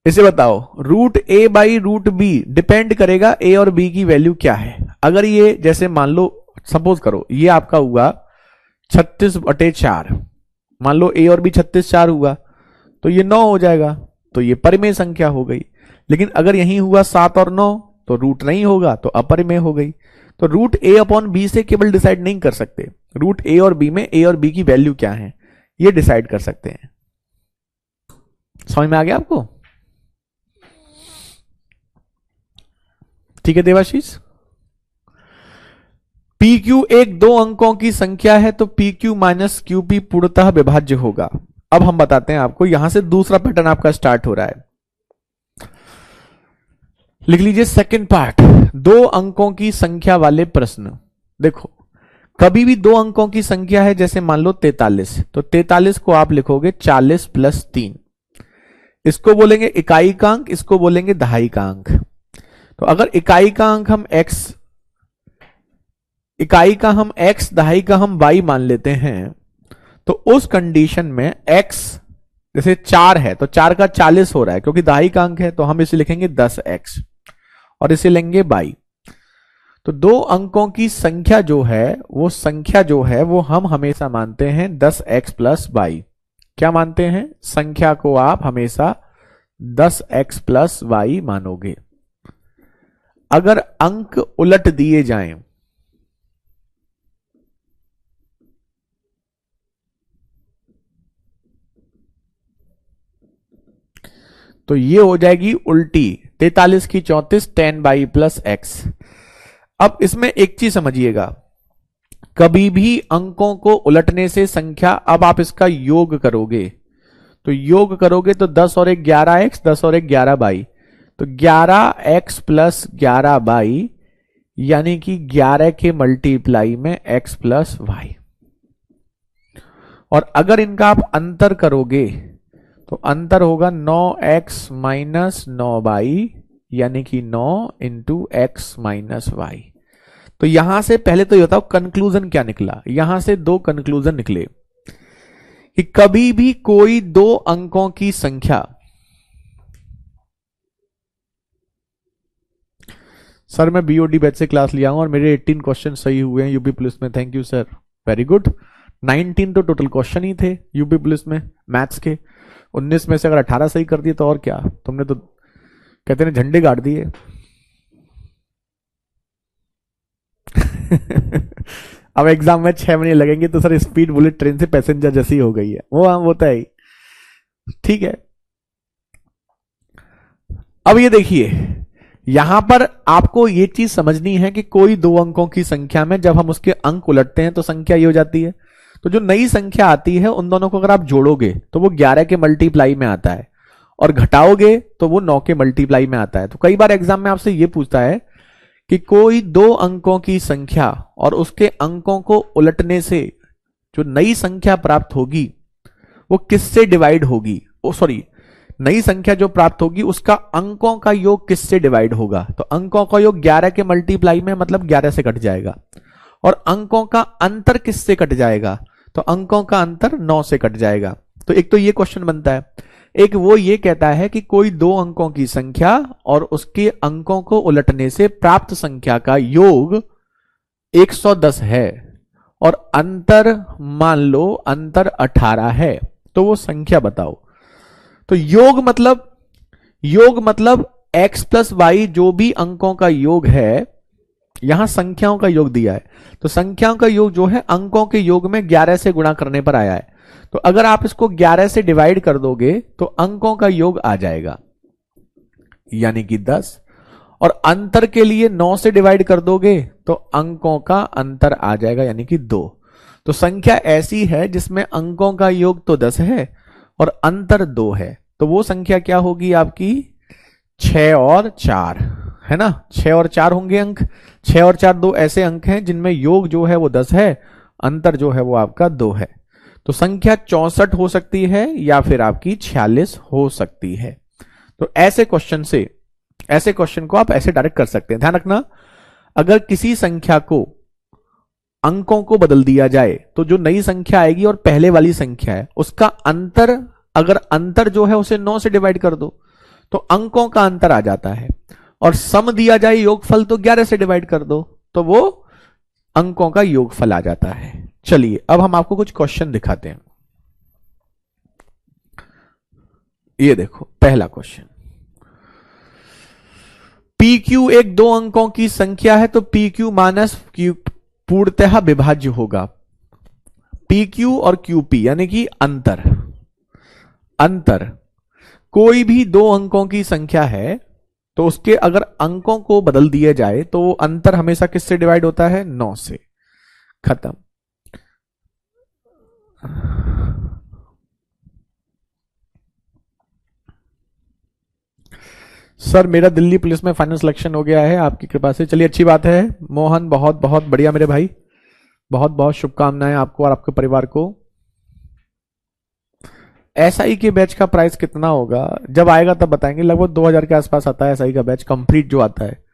इसे बताओ। √a/√b डिपेंड करेगा a और b की वैल्यू क्या है। अगर ये जैसे मान लो, सपोज करो ये आपका हुआ 36/4, मान लो ए और बी 36/4 हुआ तो ये 9 हो जाएगा, तो ये परिमेय संख्या हो गई। लेकिन अगर यहीं हुआ 7 और 9 तो रूट नहीं होगा, तो अपरिमेय हो गई। तो रूट ए अपॉन बी से केवल डिसाइड नहीं कर सकते, रूट ए और बी में ए और बी की वैल्यू क्या है ये डिसाइड कर सकते हैं। समझ में आ गया आपको? ठीक है देवाशीष। पी क्यू एक दो अंकों की संख्या है तो P Q minus Q P पूर्णतः विभाज्य होगा। अब हम बताते हैं आपको, यहां से दूसरा पैटर्न आपका स्टार्ट हो रहा है। लिख लीजिए सेकंड पार्ट, दो अंकों की संख्या वाले प्रश्न। देखो कभी भी दो अंकों की संख्या है, जैसे मान लो 43, तो 43 को आप लिखोगे 40 + 3, इसको बोलेंगे इकाई का अंक, इसको बोलेंगे दहाई का अंक। तो अगर इकाई का अंक हम x, इकाई का हम x, दहाई का हम y मान लेते हैं, तो उस कंडीशन में x जैसे 4 है तो 4 का 40 हो रहा है, क्योंकि दहाई का अंक है, तो हम इसे लिखेंगे 10x और इसे लेंगे y। तो दो अंकों की संख्या जो है वो संख्या जो है वो हम हमेशा मानते हैं 10x + y। क्या मानते हैं? संख्या को आप हमेशा 10x + y मानोगे। अगर अंक उलट दिए जाएं तो ये हो जाएगी उल्टी, 43 की 34 10y + x। अब इसमें एक चीज समझिएगा, कभी भी अंकों को उलटने से संख्या, अब आप इसका योग करोगे तो योग करोगे तो 10 और 1 11x, 10 और 1 11y, तो 11x + 11y यानी कि 11 के मल्टीप्लाई में x + y। और अगर इनका आप अंतर करोगे तो अंतर होगा 9x - 9y यानी कि 9 × x - y। तो यहां से पहले तो ये बताओ कंक्लूजन क्या निकला। यहां से दो कंक्लूजन निकले कि कभी भी कोई दो अंकों की संख्या, सर मैं बीओडी बैच से क्लास लिया हूं और मेरे 18 क्वेश्चन सही हुए हैं यूपी पुलिस में, thank you sir, very good. 19 तो टोटल क्वेश्चन ही थे यूपी पुलिस में मैथ्स के, 19 में से अगर 18 सही कर दिए तो और क्या, तुमने तो कहते हैं झंडे गाड़ दिए। अब एग्जाम में 6 महीने लगेंगे तो सर स्पीड बुलेट ट्रेन से पैसेंजर जैसी हो गई है, वो हम होता है। ठीक है, अब ये देखिए यहां पर आपको ये चीज समझनी है कि कोई दो अंकों की संख्या में जब हम उसके अंक उलटते हैं तो संख्या ये हो जाती है। तो जो नई संख्या आती है उन दोनों को अगर आप जोड़ोगे तो वो 11 के मल्टीप्लाई में आता है, और घटाओगे तो वो 9 के मल्टीप्लाई में आता है। तो कई बार एग्जाम में आपसे ये पूछता है कि कोई दो अंकों की संख्या और उसके अंकों को उलटने से जो नई संख्या प्राप्त होगी वो किससे डिवाइड होगी, नई संख्या जो प्राप्त होगी उसका अंकों का योग किससे डिवाइड होगा। तो अंकों का योग 11 के मल्टीप्लाई में मतलब 11 से कट जाएगा, और अंकों का अंतर किससे कट जाएगा, तो अंकों का अंतर 9 से कट जाएगा। तो एक तो ये क्वेश्चन बनता है, एक वो ये कहता है कि कोई दो अंकों की संख्या और उसके अंकों को उलटने से प्राप्त संख्या का योग 110 है और अंतर मान लो अंतर 18 है, तो वो संख्या बताओ। तो योग मतलब x + y जो भी अंकों का योग है, यहां संख्याओं का योग दिया है, तो संख्याओं का योग जो है अंकों के योग में 11 से गुणा करने पर आया है। तो अगर आप इसको 11 से डिवाइड कर दोगे तो अंकों का योग आ जाएगा यानी कि 10, और अंतर के लिए 9 से डिवाइड कर दोगे तो अंकों का अंतर आ जाएगा यानी कि 2। तो संख्या ऐसी है जिसमें अंकों का योग तो 10 है और अंतर 2 है, तो वो संख्या क्या होगी आपकी 6 और 4 है ना। 6 और 4 होंगे अंक, 6 और 4 दो ऐसे अंक हैं जिनमें योग जो है वो 10 है, अंतर जो है वो आपका 2 है। तो संख्या 64 हो सकती है या फिर आपकी 46 हो सकती है। तो ऐसे क्वेश्चन को आप ऐसे डायरेक्ट कर सकते हैं। ध्यान रखना, अगर किसी संख्या को अंकों को बदल दिया जाए तो जो नई संख्या आएगी और पहले वाली संख्या है उसका अंतर, अगर अंतर जो है उसे 9 से डिवाइड कर दो तो अंकों का अंतर आ जाता है, और सम दिया जाए योगफल तो 11 से डिवाइड कर दो तो वो अंकों का योगफल आ जाता है। चलिए अब हम आपको कुछ क्वेश्चन दिखाते हैं। ये देखो पहला क्वेश्चन, पी क्यू एक दो अंकों की संख्या है तो पी क्यू माइनस क्यू पूर्णतः विभाज्य होगा। पी क्यू और क्यू पी यानी कि अंतर, अंतर कोई भी दो अंकों की संख्या है तो उसके अगर अंकों को बदल दिया जाए तो अंतर हमेशा किससे डिवाइड होता है? 9 से। खत्म। सर मेरा दिल्ली पुलिस में फाइनल सिलेक्शन हो गया है आपकी कृपा से। चलिए अच्छी बात है मोहन, बहुत बहुत बढ़िया मेरे भाई, बहुत बहुत शुभकामनाएं आपको और आपके परिवार को। एसआई के बैच का प्राइस कितना होगा? जब आएगा तब बताएंगे। लगभग 2000 के आसपास आता है एसआई का बैच कंप्लीट जो आता है।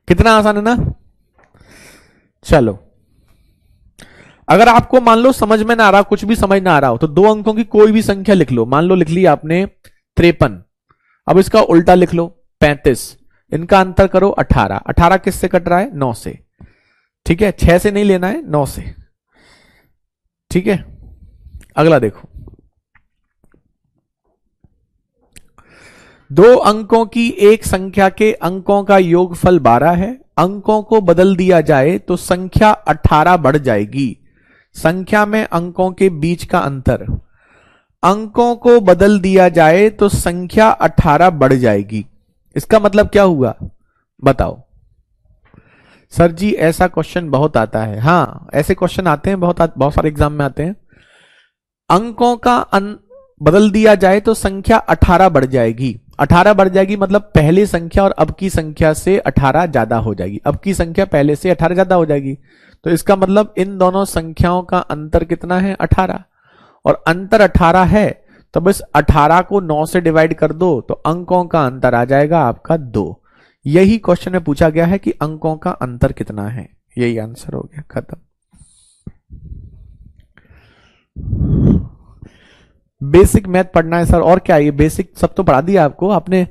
कितना आसान है ना? चलो अगर आपको मान लो समझ में ना आ रहा, कुछ भी समझ ना आ रहा हो तो दो अंकों की कोई भी संख्या लिख लो। मान लो लिख ली आपने 53, अब इसका उल्टा लिख लो 35, इनका अंतर करो 18। 18 किससे कट रहा है? 9 से। ठीक है, 6 से नहीं लेना है, 9 से। ठीक है, अगला देखो, दो अंकों की एक संख्या के अंकों का योगफल 12 है। अंकों को बदल दिया जाए तो संख्या 18 बढ़ जाएगी। संख्या में अंकों के बीच का अंतर, अंकों को बदल दिया जाए तो संख्या 18 बढ़ जाएगी। इसका मतलब क्या हुआ बताओ? सर जी ऐसा क्वेश्चन बहुत आता है। हाँ ऐसे क्वेश्चन आते हैं, बहुत सारे एग्जाम में आते हैं। अंकों का बदल दिया जाए तो संख्या 18 बढ़ जाएगी। 18 बढ़ जाएगी मतलब पहली संख्या और अब की संख्या से 18 ज्यादा हो जाएगी। अब की संख्या पहले से 18 ज्यादा हो जाएगी, तो इसका मतलब इन दोनों संख्याओं का अंतर कितना है? 18। और अंतर 18 है तो बस 18 को 9 से डिवाइड कर दो तो अंकों का अंतर आ जाएगा आपका 2। यही क्वेश्चन में पूछा गया है कि अंकों का अंतर कितना है। यही आंसर हो गया, खत्म। बेसिक मैथ पढ़ना है सर, और क्या? ये बेसिक सब तो पढ़ा दिया आपको आपने।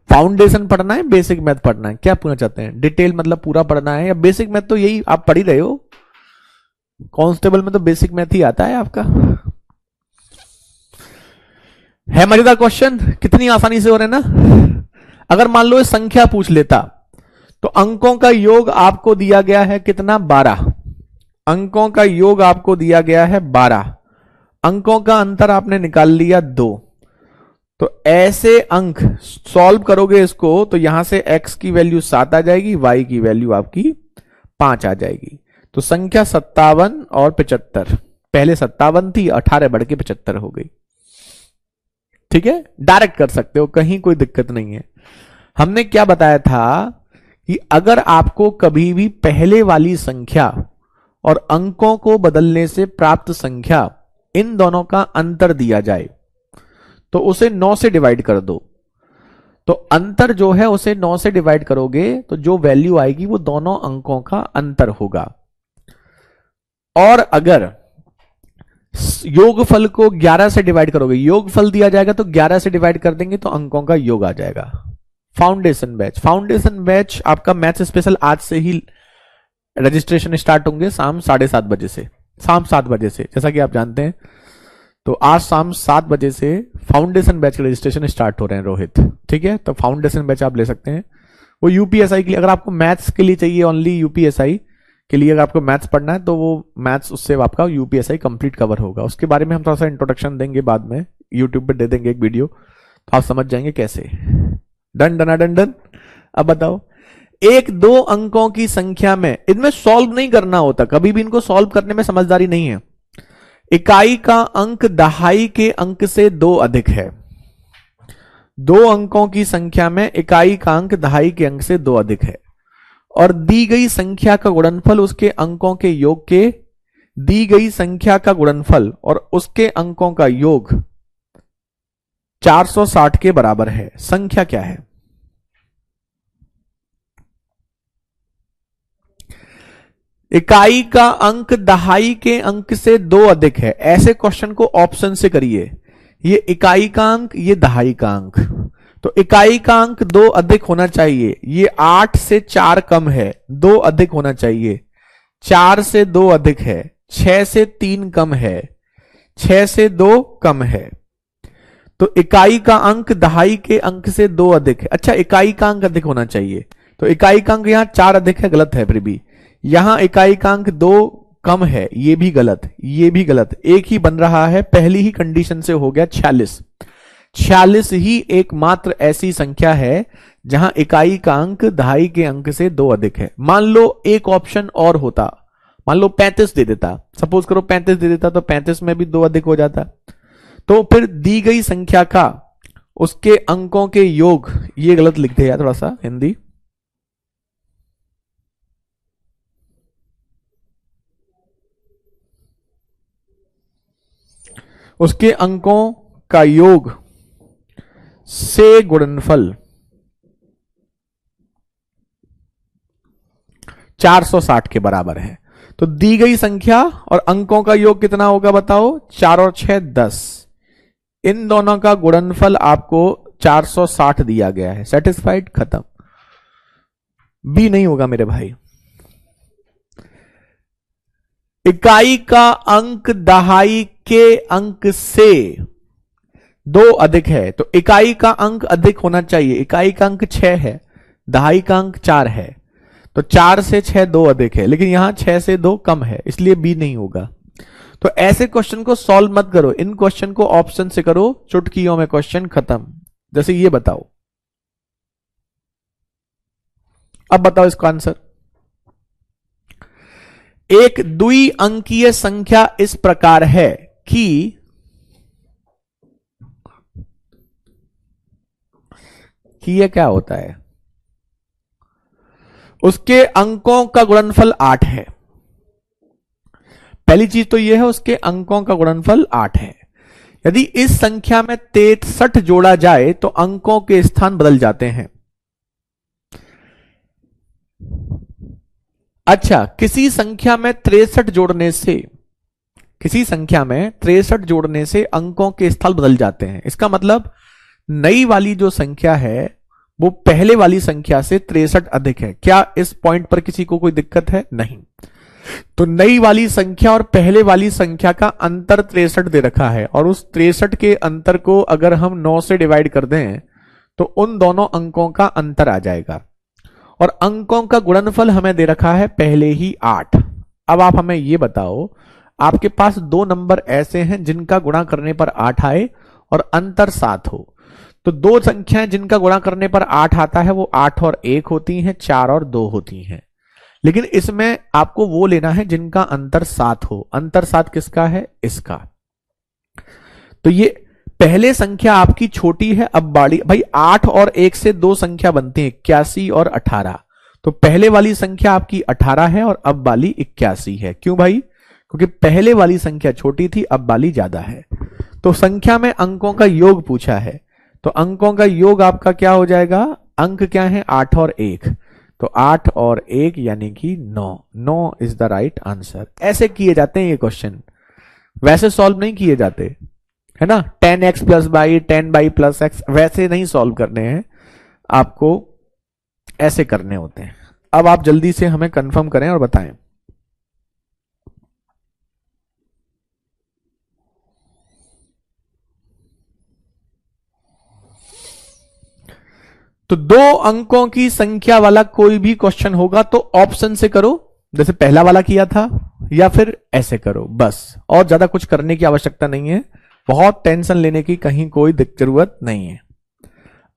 फाउंडेशन पढ़ना है, बेसिक मैथ पढ़ना है, क्या पूछना चाहते हैं? डिटेल मतलब पूरा पढ़ना है या बेसिक मैथ? तो यही आप पढ़ ही रहे हो, कांस्टेबल में तो बेसिक मैथ ही आता है आपका। है मजेदार क्वेश्चन, कितनी आसानी से हो रहे ना। अगर मान लो संख्या पूछ लेता तो अंकों का योग आपको दिया गया है कितना? 12। अंकों का योग आपको दिया गया है 12, अंकों का अंतर आपने निकाल लिया 2। तो ऐसे अंक सॉल्व करोगे इसको तो यहां से x की वैल्यू 7 आ जाएगी, y की वैल्यू आपकी 5 आ जाएगी। तो संख्या 57 और 75, पहले 57 थी, 18 बढ़ के 75 हो गई। ठीक है, डायरेक्ट कर सकते हो, कहीं कोई दिक्कत नहीं है। हमने क्या बताया था कि अगर आपको कभी भी पहले वाली संख्या और अंकों को बदलने से प्राप्त संख्या इन दोनों का अंतर दिया जाए तो उसे 9 से डिवाइड कर दो। तो अंतर जो है उसे 9 से डिवाइड करोगे तो जो वैल्यू आएगी वो दोनों अंकों का अंतर होगा। और अगर योगफल को 11 से डिवाइड करोगे, योगफल दिया जाएगा तो 11 से डिवाइड कर देंगे तो अंकों का योग आ जाएगा। फाउंडेशन बैच, फाउंडेशन बैच आपका मैथ्स स्पेशल आज से ही रजिस्ट्रेशन स्टार्ट होंगे शाम 7:30 बजे से, शाम 7 बजे से, जैसा कि आप जानते हैं। तो आज शाम 7 बजे से फाउंडेशन बैच के रजिस्ट्रेशन स्टार्ट हो रहे हैं रोहित। ठीक है, तो फाउंडेशन बैच आप ले सकते हैं। वो यूपीएसआई के लिए, अगर आपको मैथ्स के लिए चाहिए, ओनली यूपीएसआई के लिए अगर आपको मैथ्स पढ़ना है तो वो मैथ्स उससे आपका यूपीएसआई कंप्लीट कवर होगा। उसके बारे में हम थोड़ा सा इंट्रोडक्शन देंगे बाद में, यूट्यूब पे दे देंगे एक वीडियो, तो आप समझ जाएंगे कैसे। Done done done done. अब बताओ, एक दो अंकों की संख्या में, इनमें सॉल्व नहीं करना होता, कभी भी इनको सॉल्व करने में समझदारी नहीं है। इकाई का अंक दहाई के अंक से 2 अधिक है। दो अंकों की संख्या में इकाई का अंक दहाई के अंक से 2 अधिक है और दी गई संख्या का गुणनफल उसके अंकों के योग के, दी गई संख्या का गुणनफल और उसके अंकों का योग 460 के बराबर है। संख्या क्या है? इकाई का अंक दहाई के अंक से 2 अधिक है। ऐसे क्वेश्चन को ऑप्शन से करिए, ये इकाई का अंक, ये दहाई का अंक। तो इकाई का अंक 2 अधिक होना चाहिए। ये 8 से 4 कम है, 2 अधिक होना चाहिए। 4 से 2 अधिक है, 6 से 3 कम है, 6 से 2 कम है। तो इकाई का अंक दहाई के अंक से 2 अधिक है। अच्छा, इकाई का अंक अधिक होना चाहिए, तो इकाई का अंक यहां 4 अधिक है, गलत है। फिर भी यहां इकाई का अंक 2 कम है, ये भी गलत, ये भी गलत। एक ही बन रहा है, पहली ही कंडीशन से हो गया 46। 46 ही एकमात्र ऐसी संख्या है जहां इकाई का अंक दहाई के अंक से 2 अधिक है। मान लो एक ऑप्शन और होता, मान लो 35 दे देता, सपोज करो 35 दे देता, तो 35 में भी 2 अधिक हो जाता। तो फिर दी गई संख्या का उसके अंकों के योग, ये गलत लिख दे यार थोड़ा सा हिंदी, उसके अंकों का योग से गुणनफल 460 के बराबर है। तो दी गई संख्या और अंकों का योग कितना होगा बताओ? 4 और 6 10। इन दोनों का गुणनफल आपको 460 दिया गया है। सेटिस्फाइड? खत्म। बी नहीं होगा मेरे भाई। इकाई का अंक दहाई के अंक से 2 अधिक है, तो इकाई का अंक अधिक होना चाहिए। इकाई का अंक 6 है, दहाई का अंक 4 है, तो 4 से 6 2 अधिक है, लेकिन यहां 6 से 2 कम है, इसलिए बी नहीं होगा। तो ऐसे क्वेश्चन को सॉल्व मत करो, इन क्वेश्चन को ऑप्शन से करो, चुटकियों में क्वेश्चन खत्म। जैसे ये बताओ, अब बताओ इसका आंसर। एक द्वि अंकीय संख्या इस प्रकार है कि यह क्या होता है, उसके अंकों का गुणनफल 8 है। पहली चीज तो यह है, उसके अंकों का गुणनफल 8 है। यदि इस संख्या में 63 जोड़ा जाए तो अंकों के स्थान बदल जाते हैं। अच्छा, किसी संख्या में 63 जोड़ने से, किसी संख्या में 63 जोड़ने से अंकों के स्थान बदल जाते हैं। इसका मतलब नई वाली जो संख्या है वो पहले वाली संख्या से 63 अधिक है। क्या इस पॉइंट पर किसी को कोई दिक्कत है? नहीं। तो नई वाली संख्या और पहले वाली संख्या का अंतर 63 दे रखा है, और उस 63 के अंतर को अगर हम 9 से डिवाइड कर दें तो उन दोनों अंकों का अंतर आ जाएगा। और अंकों का गुणनफल हमें दे रखा है पहले ही 8। अब आप हमें यह बताओ, आपके पास 2 नंबर ऐसे हैं जिनका गुणा करने पर 8 आए और अंतर 7 हो। तो 2 संख्याएं जिनका गुणा करने पर 8 आता है वो 8 और 1 होती हैं, 4 और 2 होती हैं। लेकिन इसमें आपको वो लेना है जिनका अंतर 7 हो। अंतर 7 किसका है? इसका। तो ये पहले संख्या आपकी छोटी है, अब बड़ी। भाई 8 और 1 से 2 संख्या बनती है, 81 और 18। तो पहले वाली संख्या आपकी 18 है और अब वाली 81 है। क्यों भाई? क्योंकि पहले वाली संख्या छोटी थी, अब वाली ज्यादा है। तो संख्या में अंकों का योग पूछा है, तो अंकों का योग आपका क्या हो जाएगा? अंक क्या है? 8 और 1। तो 8 और 1 यानी कि 9। 9 इज द राइट आंसर। ऐसे किए जाते हैं ये क्वेश्चन, वैसे सॉल्व नहीं किए जाते, है ना। 10x plus by 10 by plus x वैसे नहीं सॉल्व करने हैं, आपको ऐसे करने होते हैं। अब आप जल्दी से हमें कंफर्म करें और बताएं। तो 2 अंकों की संख्या वाला कोई भी क्वेश्चन होगा तो ऑप्शन से करो, जैसे पहला वाला किया था, या फिर ऐसे करो बस। और ज्यादा कुछ करने की आवश्यकता नहीं है, बहुत टेंशन लेने की कहीं कोई जरूरत नहीं है।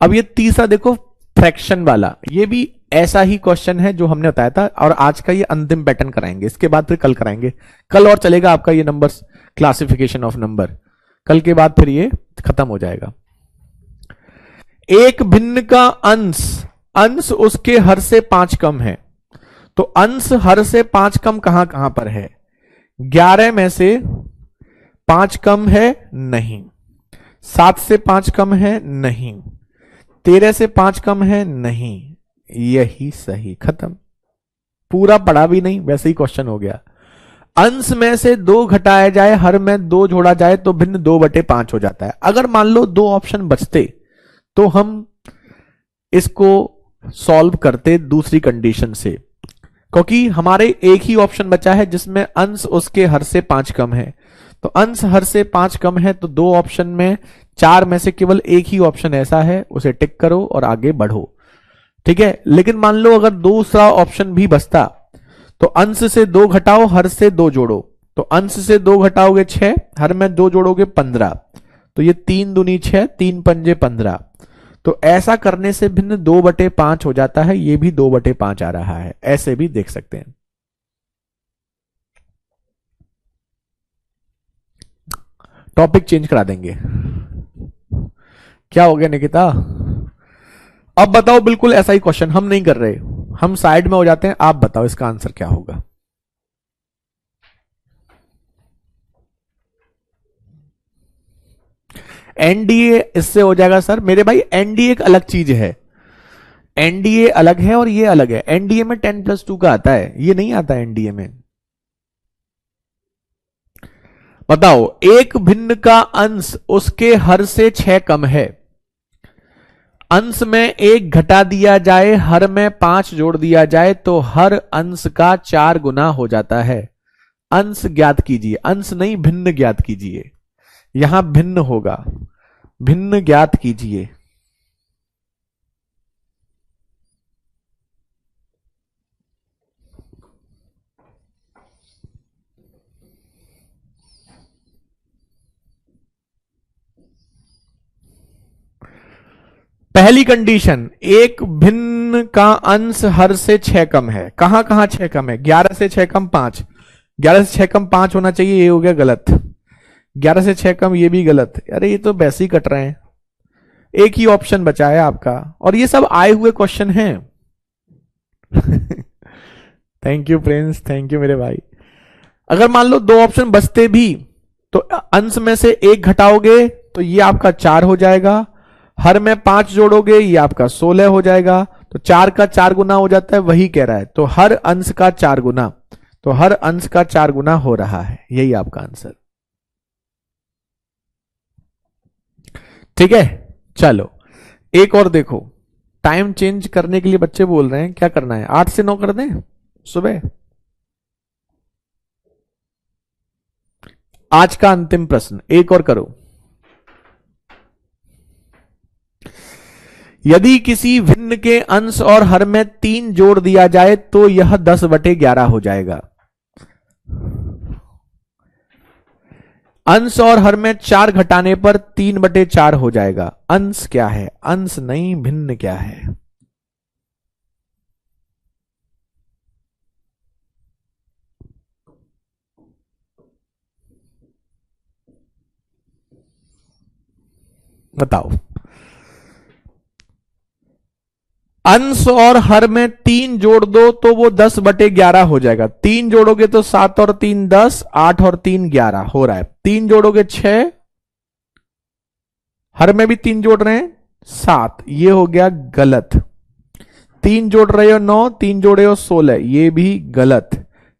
अब ये तीसरा देखो, फ्रैक्शन वाला, ये भी ऐसा ही क्वेश्चन है जो हमने बताया था, और आज का ये अंतिम पैटर्न कराएंगे। इसके बाद फिर कल कराएंगे, कल और चलेगा आपका ये नंबर्स, क्लासिफिकेशन ऑफ नंबर। कल के बाद फिर ये खत्म हो जाएगा। एक भिन्न का अंश, अंश उसके हर से 5 कम है। तो अंश हर से 5 कम कहां कहां पर है? 11 में से 5 कम है? नहीं। 7 से 5 कम है? नहीं। 13 से 5 कम है? नहीं। यही सही, खत्म। पूरा पढ़ा भी नहीं, वैसे ही क्वेश्चन हो गया। अंश में से 2 घटाया जाए, हर में 2 जोड़ा जाए तो भिन्न 2/5 हो जाता है। अगर मान लो 2 ऑप्शन बचते तो हम इसको सॉल्व करते दूसरी कंडीशन से, क्योंकि हमारे एक ही ऑप्शन बचा है जिसमें अंश उसके हर से 5 कम है। तो अंश हर से 5 कम है, तो 2 ऑप्शन में 4 में से केवल एक ही ऑप्शन ऐसा है, उसे टिक करो और आगे बढ़ो। ठीक है, लेकिन मान लो अगर दूसरा ऑप्शन भी बचता, तो अंश से 2 घटाओ, हर से 2 जोड़ो। तो अंश से 2 घटाओगे 6, हर में 2 जोड़ोगे 15। तो ये 3 दूनी 6, 3 पंजे 15। तो ऐसा करने से भिन्न 2/5 हो जाता है, ये भी 2/5 आ रहा है, ऐसे भी देख सकते हैं। टॉपिक चेंज करा देंगे। क्या हो गया निकिता? अब बताओ, बिल्कुल ऐसा ही क्वेश्चन हम नहीं कर रहे, हम साइड में हो जाते हैं। आप बताओ इसका आंसर क्या होगा। एनडीए इससे हो जाएगा सर। मेरे भाई एनडीए एक अलग चीज है, एनडीए अलग है और ये अलग है। एनडीए में 10+2 का आता है, ये नहीं आता एनडीए में। बताओ, एक भिन्न का अंश उसके हर से 6 कम है, अंश में 1 घटा दिया जाए, हर में 5 जोड़ दिया जाए, तो हर अंश का 4 गुना हो जाता है। अंश ज्ञात कीजिए, अंश नहीं भिन्न ज्ञात कीजिए, यहां भिन्न होगा, भिन्न ज्ञात कीजिए। पहली कंडीशन, एक भिन्न का अंश हर से 6 कम है। कहां कहां 6 कम है? 11 से 6 कम 5, 11 से 6 कम 5 होना चाहिए, ये हो गया गलत। 11 से 6 कम, ये भी गलत। अरे ये तो वैसे ही कट रहे हैं, एक ही ऑप्शन बचा है आपका, और ये सब आए हुए क्वेश्चन हैं। Thank you Prince, thank you मेरे भाई। अगर मान लो 2 ऑप्शन बचते भी, तो अंश में से 1 घटाओगे तो ये आपका 4 हो जाएगा, हर में 5 जोड़ोगे ये आपका 16 हो जाएगा। तो 4 का 4 गुना हो जाता है, वही कह रहा है। तो हर अंश का 4 गुना, तो हर अंश का 4 गुना हो रहा है, यही आपका आंसर। ठीक है, चलो एक और देखो। टाइम चेंज करने के लिए बच्चे बोल रहे हैं, क्या करना है? 8 से 9 कर दें सुबह। आज का अंतिम प्रश्न, एक और करो। यदि किसी भिन्न के अंश और हर में 3 जोड़ दिया जाए तो यह 10/11 हो जाएगा। अंश और हर में 4 घटाने पर 3/4 हो जाएगा। अंश क्या है? अंश नहीं, भिन्न क्या है? बताओ। अंश और हर में 3 जोड़ दो तो वो 10/11 हो जाएगा। 3 जोड़ोगे तो 7 और 3 10, 8 और 3 11 हो रहा है। 3 जोड़ोगे 6, हर में भी 3 जोड़ रहे हैं 7, ये हो गया गलत। 3 जोड़ रहे हो 9, 3 जोड़े हो 16, ये भी गलत।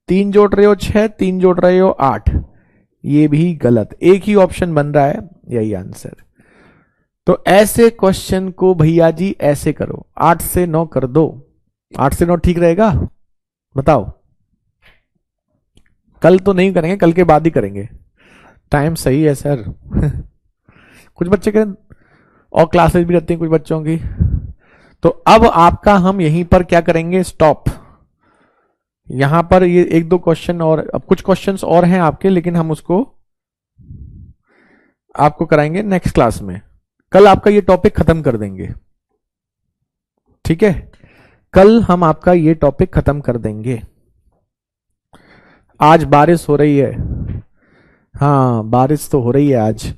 3 जोड़ रहे हो 6, 3 जोड़ रहे हो 8, ये भी गलत। एक ही ऑप्शन बन रहा है, यही आंसर। तो ऐसे क्वेश्चन को भैया जी ऐसे करो, 8 से 9 कर दो। 8 से 9 ठीक रहेगा? बताओ। कल तो नहीं करेंगे, कल के बाद ही करेंगे। टाइम सही है सर। कुछ बच्चे करें, और क्लासेस भी रहती हैं कुछ बच्चों की। तो अब आपका हम यहीं पर क्या करेंगे, स्टॉप। यहां पर ये 1-2 क्वेश्चन और, अब कुछ क्वेश्चंस और हैं आपके, लेकिन हम उसको आपको कराएंगे नेक्स्ट क्लास में। कल आपका ये टॉपिक खत्म कर देंगे, ठीक है? कल हम आपका ये टॉपिक खत्म कर देंगे। आज बारिश हो रही है, हाँ बारिश तो हो रही है आज।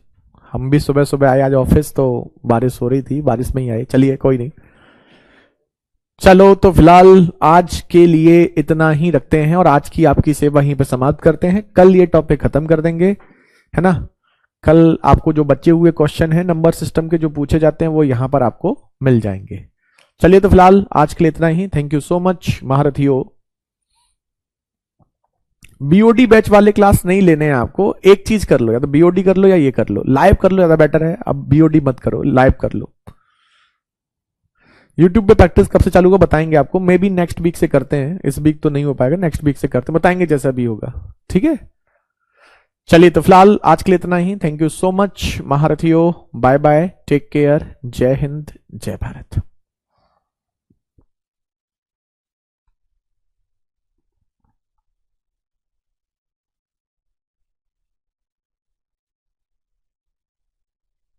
हम भी सुबह सुबह आए आज ऑफिस, तो बारिश हो रही थी, बारिश में ही आए। चलिए कोई नहीं, चलो तो फिलहाल आज के लिए इतना ही रखते हैं, और आज की आपकी सेवा यहीं पे समाप्त करते हैं। कल ये टॉपिक खत्म कर देंगे, है ना? कल आपको जो बचे हुए क्वेश्चन हैं नंबर सिस्टम के जो पूछे जाते हैं वो यहां पर आपको मिल जाएंगे। चलिए तो फिलहाल आज के लिए इतना ही। थैंक यू सो मच महारथियों। बीओडी बैच वाले क्लास नहीं लेने हैं आपको, एक चीज कर लो, या तो बीओडी कर लो या ये कर लो, लाइव कर लो ज्यादा बेटर है। अब बीओडी मत करो, लाइव कर लो। यूट्यूब पे प्रैक्टिस कब से चालू होगा बताएंगे आपको, मे बी नेक्स्ट वीक से करते हैं, इस वीक तो नहीं हो पाएगा, नेक्स्ट वीक से करते हैं, बताएंगे जैसा भी होगा। ठीक है, चलिए तो फिलहाल आज के लिए इतना ही। थैंक यू सो मच महारथियों, बाय बाय, टेक केयर, जय हिंद, जय भारत।